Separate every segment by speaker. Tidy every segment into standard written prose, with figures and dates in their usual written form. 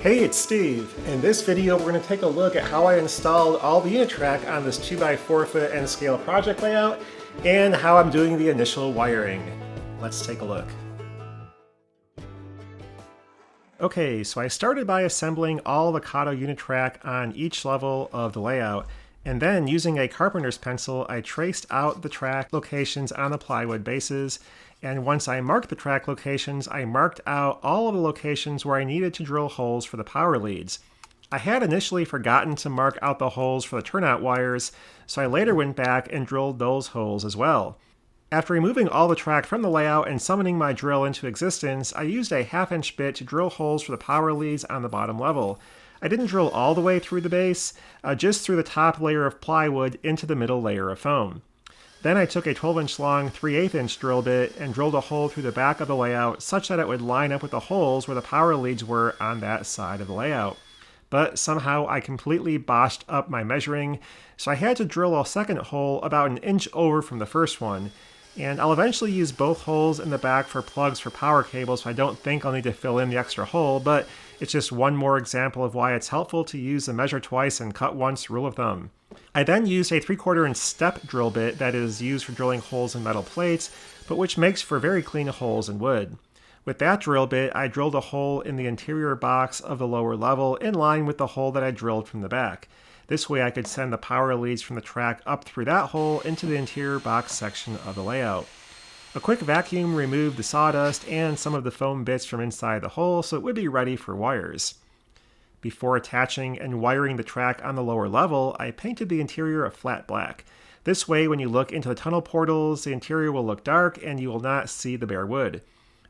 Speaker 1: Hey, it's Steve. In this video, we're going to take a look at how I installed all the Unitrack on this 2x4 foot N scale project layout and how I'm doing the initial wiring. Let's take a look. Okay, so I started by assembling all the Kato Unitrack on each level of the layout, and then using a carpenter's pencil, I traced out the track locations on the plywood bases. And once I marked the track locations, I marked out all of the locations where I needed to drill holes for the power leads. I had initially forgotten to mark out the holes for the turnout wires, so I later went back and drilled those holes as well. After removing all the track from the layout and summoning my drill into existence, I used a 1/2-inch bit to drill holes for the power leads on the bottom level. I didn't drill all the way through the base, just through the top layer of plywood into the middle layer of foam. Then I took a 12-inch long 3/8-inch drill bit and drilled a hole through the back of the layout such that it would line up with the holes where the power leads were on that side of the layout. But somehow I completely botched up my measuring, so I had to drill a second hole about an inch over from the first one. And I'll eventually use both holes in the back for plugs for power cables, so I don't think I'll need to fill in the extra hole, but it's just one more example of why it's helpful to use the measure twice and cut once rule of thumb. I then used a 3/4-inch step drill bit that is used for drilling holes in metal plates, but which makes for very clean holes in wood. With that drill bit, I drilled a hole in the interior box of the lower level in line with the hole that I drilled from the back. This way I could send the power leads from the track up through that hole into the interior box section of the layout. A quick vacuum removed the sawdust and some of the foam bits from inside the hole so it would be ready for wires. Before attaching and wiring the track on the lower level, I painted the interior a flat black. This way, when you look into the tunnel portals, the interior will look dark and you will not see the bare wood.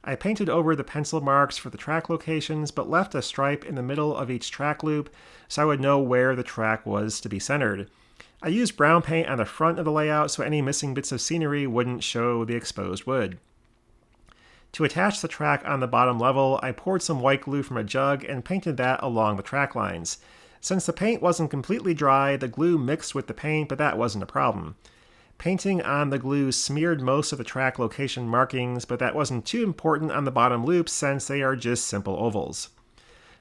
Speaker 1: I painted over the pencil marks for the track locations, but left a stripe in the middle of each track loop so I would know where the track was to be centered. I used brown paint on the front of the layout so any missing bits of scenery wouldn't show the exposed wood. To attach the track on the bottom level, I poured some white glue from a jug and painted that along the track lines. Since the paint wasn't completely dry, the glue mixed with the paint, but that wasn't a problem. Painting on the glue smeared most of the track location markings, but that wasn't too important on the bottom loops since they are just simple ovals.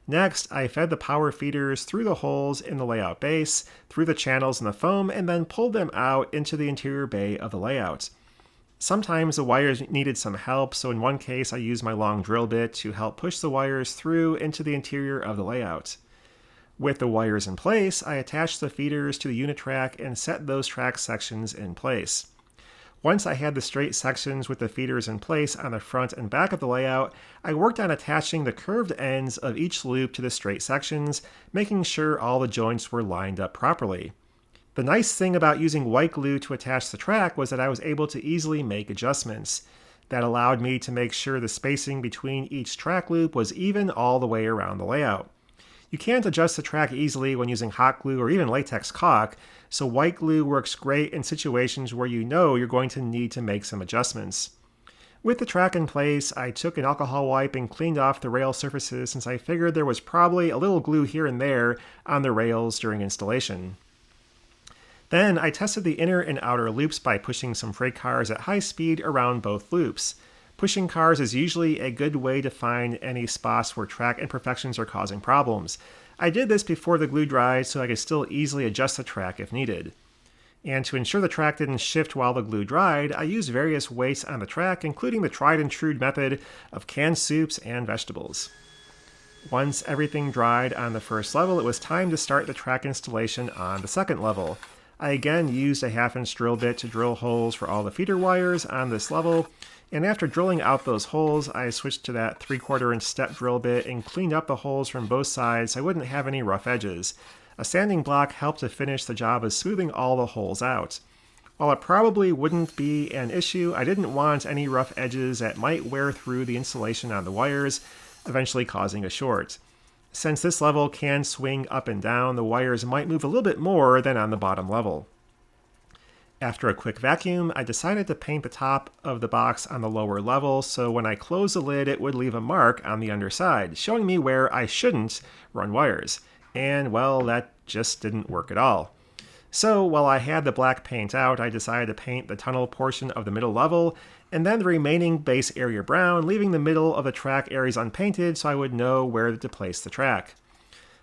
Speaker 1: Next, I fed the power feeders through the holes in the layout base, through the channels in the foam, and then pulled them out into the interior bay of the layout. Sometimes the wires needed some help, so in one case I used my long drill bit to help push the wires through into the interior of the layout. With the wires in place, I attached the feeders to the Unitrack and set those track sections in place. Once I had the straight sections with the feeders in place on the front and back of the layout, I worked on attaching the curved ends of each loop to the straight sections, making sure all the joints were lined up properly. The nice thing about using white glue to attach the track was that I was able to easily make adjustments. That allowed me to make sure the spacing between each track loop was even all the way around the layout. You can't adjust the track easily when using hot glue or even latex caulk, so white glue works great in situations where you know you're going to need to make some adjustments. With the track in place, I took an alcohol wipe and cleaned off the rail surfaces since I figured there was probably a little glue here and there on the rails during installation. Then I tested the inner and outer loops by pushing some freight cars at high speed around both loops. Pushing cars is usually a good way to find any spots where track imperfections are causing problems. I did this before the glue dried so I could still easily adjust the track if needed. And to ensure the track didn't shift while the glue dried, I used various weights on the track, including the tried and true method of canned soups and vegetables. Once everything dried on the first level, it was time to start the track installation on the second level. I again used a 1/2-inch drill bit to drill holes for all the feeder wires on this level, and after drilling out those holes, I switched to that 3/4-inch step drill bit and cleaned up the holes from both sides so I wouldn't have any rough edges. A sanding block helped to finish the job of smoothing all the holes out. While it probably wouldn't be an issue, I didn't want any rough edges that might wear through the insulation on the wires, eventually causing a short. Since this level can swing up and down, the wires might move a little bit more than on the bottom level. After a quick vacuum, I decided to paint the top of the box on the lower level so when I closed the lid it would leave a mark on the underside, showing me where I shouldn't run wires. And well, that just didn't work at all. So while I had the black paint out, I decided to paint the tunnel portion of the middle level, and then the remaining base area brown, leaving the middle of the track areas unpainted so I would know where to place the track.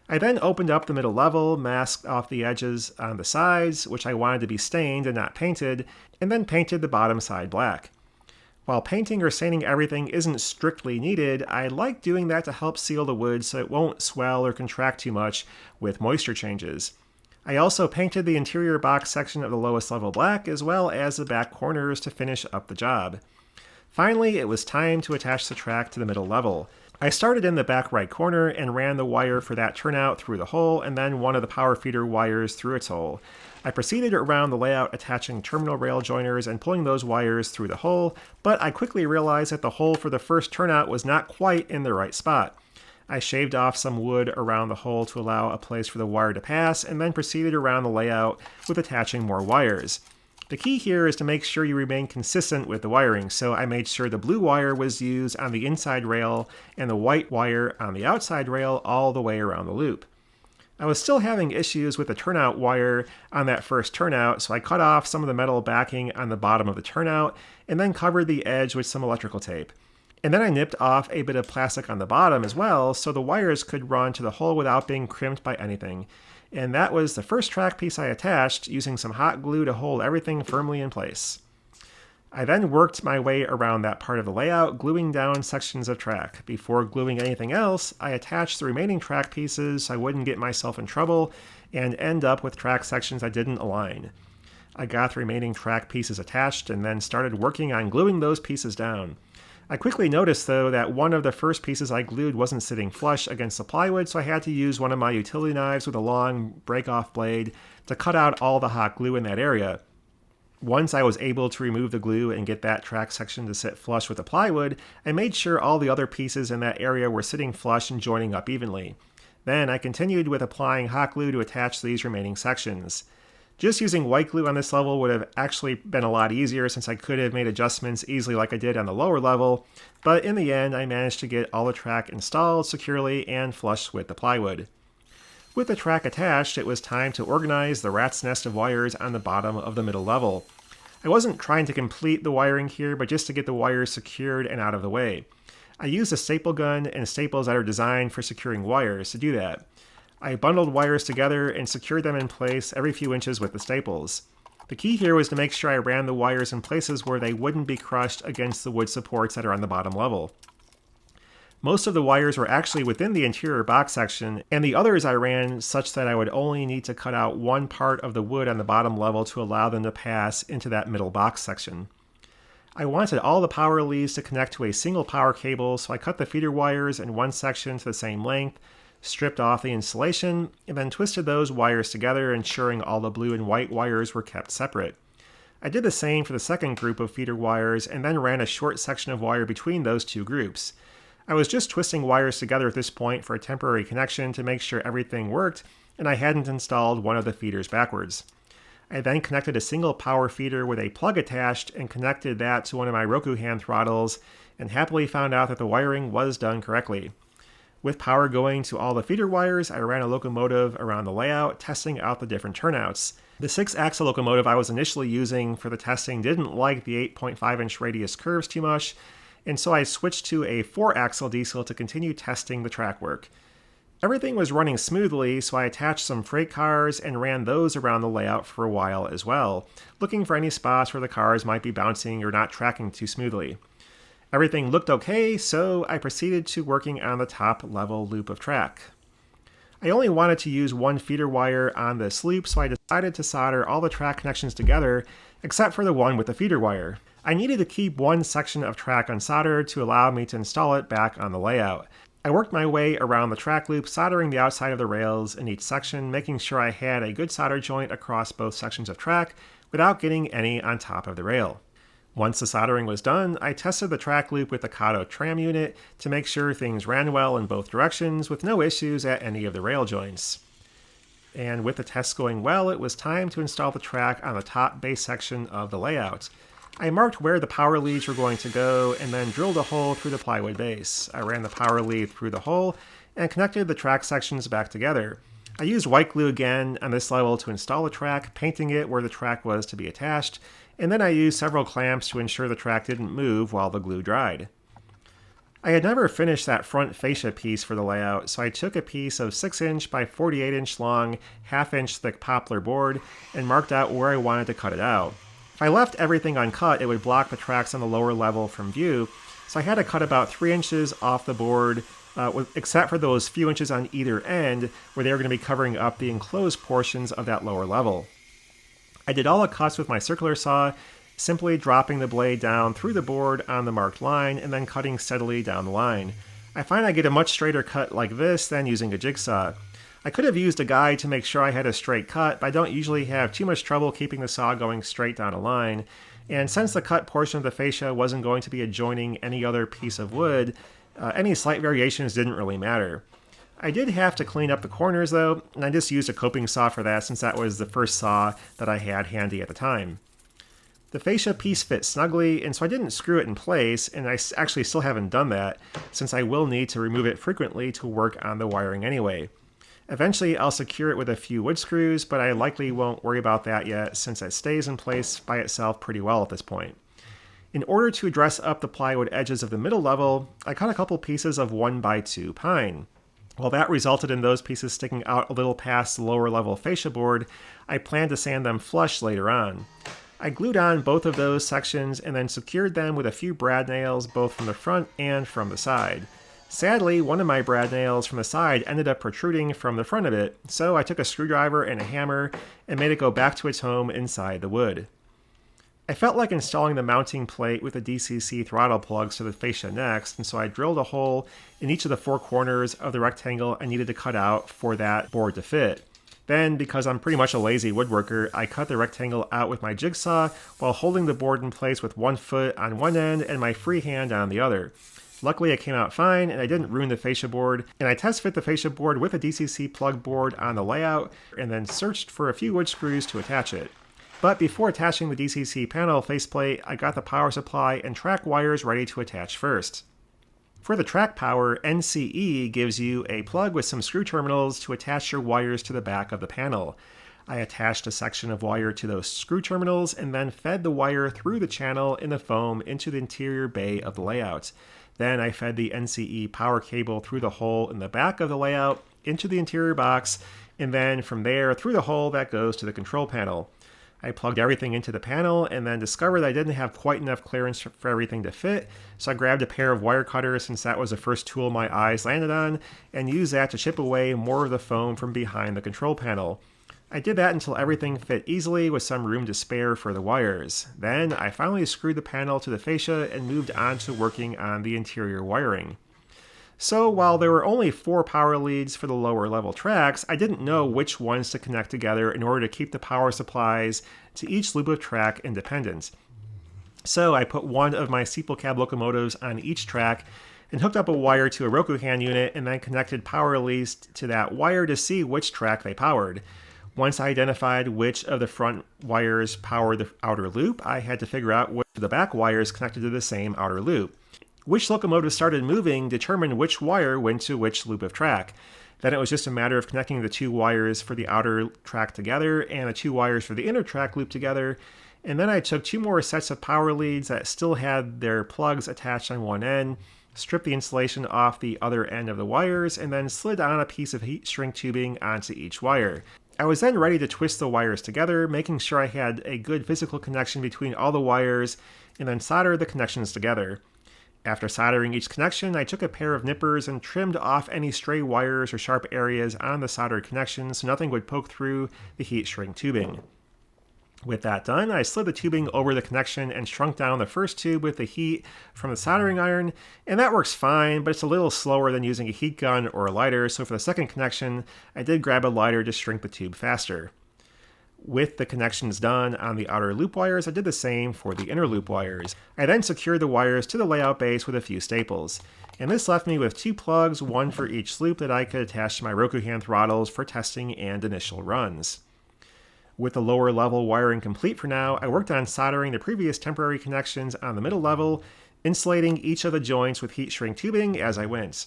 Speaker 1: I then opened up the middle level, masked off the edges on the sides, which I wanted to be stained and not painted, and then painted the bottom side black. While painting or sanding everything isn't strictly needed, I like doing that to help seal the wood so it won't swell or contract too much with moisture changes. I also painted the interior box section of the lowest level black as well as the back corners to finish up the job. Finally, it was time to attach the track to the middle level. I started in the back right corner and ran the wire for that turnout through the hole and then one of the power feeder wires through its hole. I proceeded around the layout attaching terminal rail joiners and pulling those wires through the hole, but I quickly realized that the hole for the first turnout was not quite in the right spot. I shaved off some wood around the hole to allow a place for the wire to pass and then proceeded around the layout with attaching more wires. The key here is to make sure you remain consistent with the wiring, so I made sure the blue wire was used on the inside rail and the white wire on the outside rail all the way around the loop. I was still having issues with the turnout wire on that first turnout, so I cut off some of the metal backing on the bottom of the turnout and then covered the edge with some electrical tape. And then I nipped off a bit of plastic on the bottom as well, so the wires could run to the hole without being crimped by anything. And that was the first track piece I attached, using some hot glue to hold everything firmly in place. I then worked my way around that part of the layout, gluing down sections of track. Before gluing anything else, I attached the remaining track pieces so I wouldn't get myself in trouble and end up with track sections that didn't align. I got the remaining track pieces attached and then started working on gluing those pieces down. I quickly noticed, though, that one of the first pieces I glued wasn't sitting flush against the plywood, so I had to use one of my utility knives with a long break-off blade to cut out all the hot glue in that area. Once I was able to remove the glue and get that track section to sit flush with the plywood, I made sure all the other pieces in that area were sitting flush and joining up evenly. Then I continued with applying hot glue to attach these remaining sections. Just using white glue on this level would have actually been a lot easier since I could have made adjustments easily like I did on the lower level, but in the end I managed to get all the track installed securely and flush with the plywood. With the track attached, it was time to organize the rat's nest of wires on the bottom of the middle level. I wasn't trying to complete the wiring here, but just to get the wires secured and out of the way. I used a staple gun and staples that are designed for securing wires to do that. I bundled wires together and secured them in place every few inches with the staples. The key here was to make sure I ran the wires in places where they wouldn't be crushed against the wood supports that are on the bottom level. Most of the wires were actually within the interior box section, and the others I ran such that I would only need to cut out one part of the wood on the bottom level to allow them to pass into that middle box section. I wanted all the power leads to connect to a single power cable, so I cut the feeder wires in one section to the same length, stripped off the insulation, and then twisted those wires together, ensuring all the blue and white wires were kept separate. I did the same for the second group of feeder wires and then ran a short section of wire between those two groups. I was just twisting wires together at this point for a temporary connection to make sure everything worked, and I hadn't installed one of the feeders backwards. I then connected a single power feeder with a plug attached and connected that to one of my Roku hand throttles, and happily found out that the wiring was done correctly. With power going to all the feeder wires, I ran a locomotive around the layout, testing out the different turnouts. The 6-axle locomotive I was initially using for the testing didn't like the 8.5-inch radius curves too much, and so I switched to a 4-axle diesel to continue testing the track work. Everything was running smoothly, so I attached some freight cars and ran those around the layout for a while as well, looking for any spots where the cars might be bouncing or not tracking too smoothly. Everything looked okay, so I proceeded to working on the top level loop of track. I only wanted to use one feeder wire on this loop, so I decided to solder all the track connections together, except for the one with the feeder wire. I needed to keep one section of track unsoldered to allow me to install it back on the layout. I worked my way around the track loop, soldering the outside of the rails in each section, making sure I had a good solder joint across both sections of track without getting any on top of the rail. Once the soldering was done, I tested the track loop with the Kato tram unit to make sure things ran well in both directions with no issues at any of the rail joints. And with the tests going well, it was time to install the track on the top base section of the layout. I marked where the power leads were going to go and then drilled a hole through the plywood base. I ran the power lead through the hole and connected the track sections back together. I used white glue again on this level to install the track, painting it where the track was to be attached, and then I used several clamps to ensure the track didn't move while the glue dried. I had never finished that front fascia piece for the layout, so I took a piece of 6" by 48" long, half-inch thick poplar board and marked out where I wanted to cut it out. If I left everything uncut, it would block the tracks on the lower level from view, so I had to cut about 3 inches off the board, except for those few inches on either end where they were going to be covering up the enclosed portions of that lower level. I did all the cuts with my circular saw, simply dropping the blade down through the board on the marked line and then cutting steadily down the line. I find I get a much straighter cut like this than using a jigsaw. I could have used a guide to make sure I had a straight cut, but I don't usually have too much trouble keeping the saw going straight down a line, and since the cut portion of the fascia wasn't going to be adjoining any other piece of wood, any slight variations didn't really matter. I did have to clean up the corners though, and I just used a coping saw for that since that was the first saw that I had handy at the time. The fascia piece fit snugly, and so I didn't screw it in place, and I actually still haven't done that, since I will need to remove it frequently to work on the wiring anyway. Eventually, I'll secure it with a few wood screws, but I likely won't worry about that yet, since it stays in place by itself pretty well at this point. In order to dress up the plywood edges of the middle level, I cut a couple pieces of 1x2 pine. While that resulted in those pieces sticking out a little past the lower level fascia board, I plan to sand them flush later on. I glued on both of those sections and then secured them with a few brad nails both from the front and from the side. Sadly, one of my brad nails from the side ended up protruding from the front of it, so I took a screwdriver and a hammer and made it go back to its home inside the wood. I felt like installing the mounting plate with the DCC throttle plugs to the fascia next, and so I drilled a hole in each of the 4 corners of the rectangle I needed to cut out for that board to fit. Then, because I'm pretty much a lazy woodworker, I cut the rectangle out with my jigsaw while holding the board in place with one foot on one end and my free hand on the other. Luckily, it came out fine and I didn't ruin the fascia board, and I test fit the fascia board with a DCC plug board on the layout and then searched for a few wood screws to attach it. But before attaching the DCC panel faceplate, I got the power supply and track wires ready to attach first. For the track power, NCE gives you a plug with some screw terminals to attach your wires to the back of the panel. I attached a section of wire to those screw terminals and then fed the wire through the channel in the foam into the interior bay of the layout. Then I fed the NCE power cable through the hole in the back of the layout into the interior box, and then from there through the hole that goes to the control panel. I plugged everything into the panel and then discovered I didn't have quite enough clearance for everything to fit, so I grabbed a pair of wire cutters since that was the first tool my eyes landed on, and used that to chip away more of the foam from behind the control panel. I did that until everything fit easily with some room to spare for the wires. Then I finally screwed the panel to the fascia and moved on to working on the interior wiring. So while there were only 4 power leads for the lower level tracks, I didn't know which ones to connect together in order to keep the power supplies to each loop of track independent. So I put one of my steeple cab locomotives on each track and hooked up a wire to a Roku hand unit and then connected power leads to that wire to see which track they powered. Once I identified which of the front wires powered the outer loop, I had to figure out which of the back wires connected to the same outer loop. Which locomotive started moving determined which wire went to which loop of track. Then it was just a matter of connecting the 2 wires for the outer track together and the 2 wires for the inner track loop together. And then I took 2 more sets of power leads that still had their plugs attached on one end, stripped the insulation off the other end of the wires, and then slid on a piece of heat shrink tubing onto each wire. I was then ready to twist the wires together, making sure I had a good physical connection between all the wires, and then solder the connections together. After soldering each connection, I took a pair of nippers and trimmed off any stray wires or sharp areas on the soldered connections so nothing would poke through the heat shrink tubing. With that done, I slid the tubing over the connection and shrunk down the first tube with the heat from the soldering iron, and that works fine, but it's a little slower than using a heat gun or a lighter, so for the second connection, I did grab a lighter to shrink the tube faster. With the connections done on the outer loop wires, I did the same for the inner loop wires. I then secured the wires to the layout base with a few staples, and this left me with 2 plugs, one for each loop that I could attach to my Roku hand throttles for testing and initial runs. With the lower level wiring complete for now, I worked on soldering the previous temporary connections on the middle level, insulating each of the joints with heat shrink tubing as I went.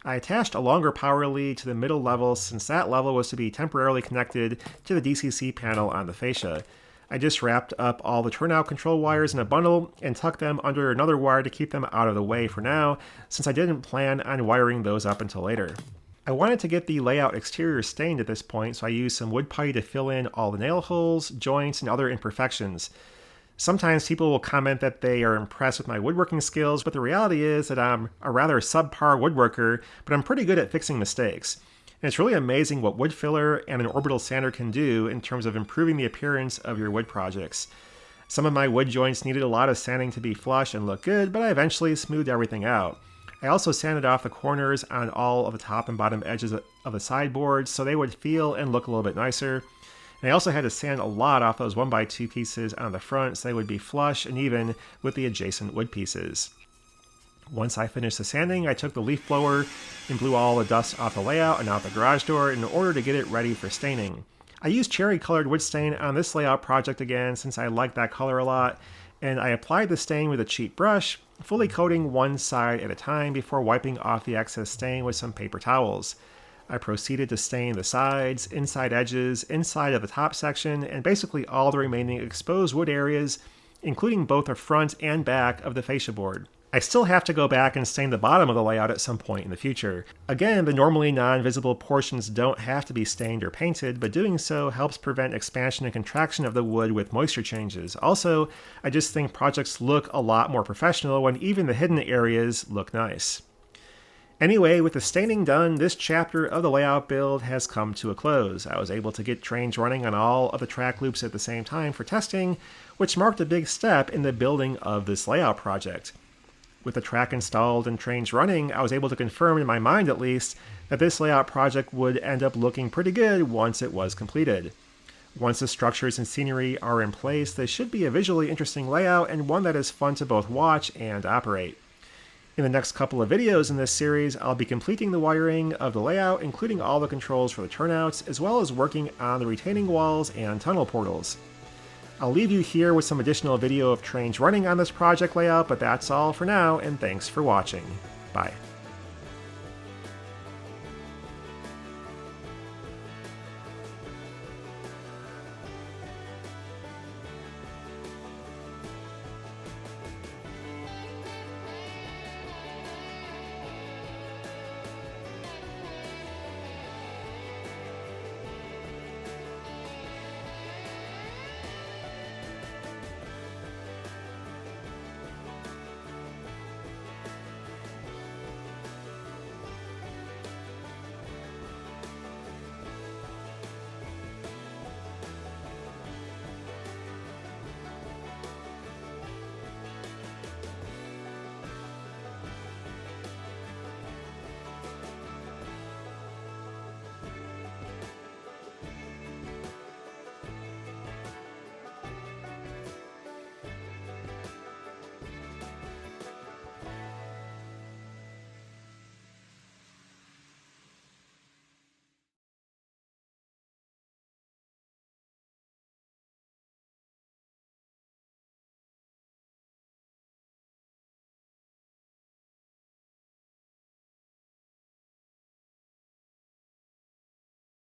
Speaker 1: I attached a longer power lead to the middle level since that level was to be temporarily connected to the DCC panel on the fascia. I just wrapped up all the turnout control wires in a bundle and tucked them under another wire to keep them out of the way for now, since I didn't plan on wiring those up until later. I wanted to get the layout exterior stained at this point, so I used some wood putty to fill in all the nail holes, joints, and other imperfections. Sometimes people will comment that they are impressed with my woodworking skills, but the reality is that I'm a rather subpar woodworker, but I'm pretty good at fixing mistakes. And it's really amazing what wood filler and an orbital sander can do in terms of improving the appearance of your wood projects. Some of my wood joints needed a lot of sanding to be flush and look good, but I eventually smoothed everything out. I also sanded off the corners on all of the top and bottom edges of the sideboards so they would feel and look a little bit nicer. And I also had to sand a lot off those 1x2 pieces on the front so they would be flush and even with the adjacent wood pieces. Once I finished the sanding, I took the leaf blower and blew all the dust off the layout and out the garage door in order to get it ready for staining. I used cherry colored wood stain on this layout project again since I like that color a lot, and I applied the stain with a cheap brush, fully coating one side at a time before wiping off the excess stain with some paper towels. I proceeded to stain the sides, inside edges, inside of the top section, and basically all the remaining exposed wood areas, including both the front and back of the fascia board. I still have to go back and stain the bottom of the layout at some point in the future. Again, the normally non-visible portions don't have to be stained or painted, but doing so helps prevent expansion and contraction of the wood with moisture changes. Also, I just think projects look a lot more professional when even the hidden areas look nice. Anyway, with the staining done, this chapter of the layout build has come to a close. I was able to get trains running on all of the track loops at the same time for testing, which marked a big step in the building of this layout project. With the track installed and trains running, I was able to confirm in my mind at least that this layout project would end up looking pretty good once it was completed. Once the structures and scenery are in place, this should be a visually interesting layout and one that is fun to both watch and operate. In the next couple of videos in this series, I'll be completing the wiring of the layout, including all the controls for the turnouts, as well as working on the retaining walls and tunnel portals. I'll leave you here with some additional video of trains running on this project layout, but that's all for now, and thanks for watching. Bye.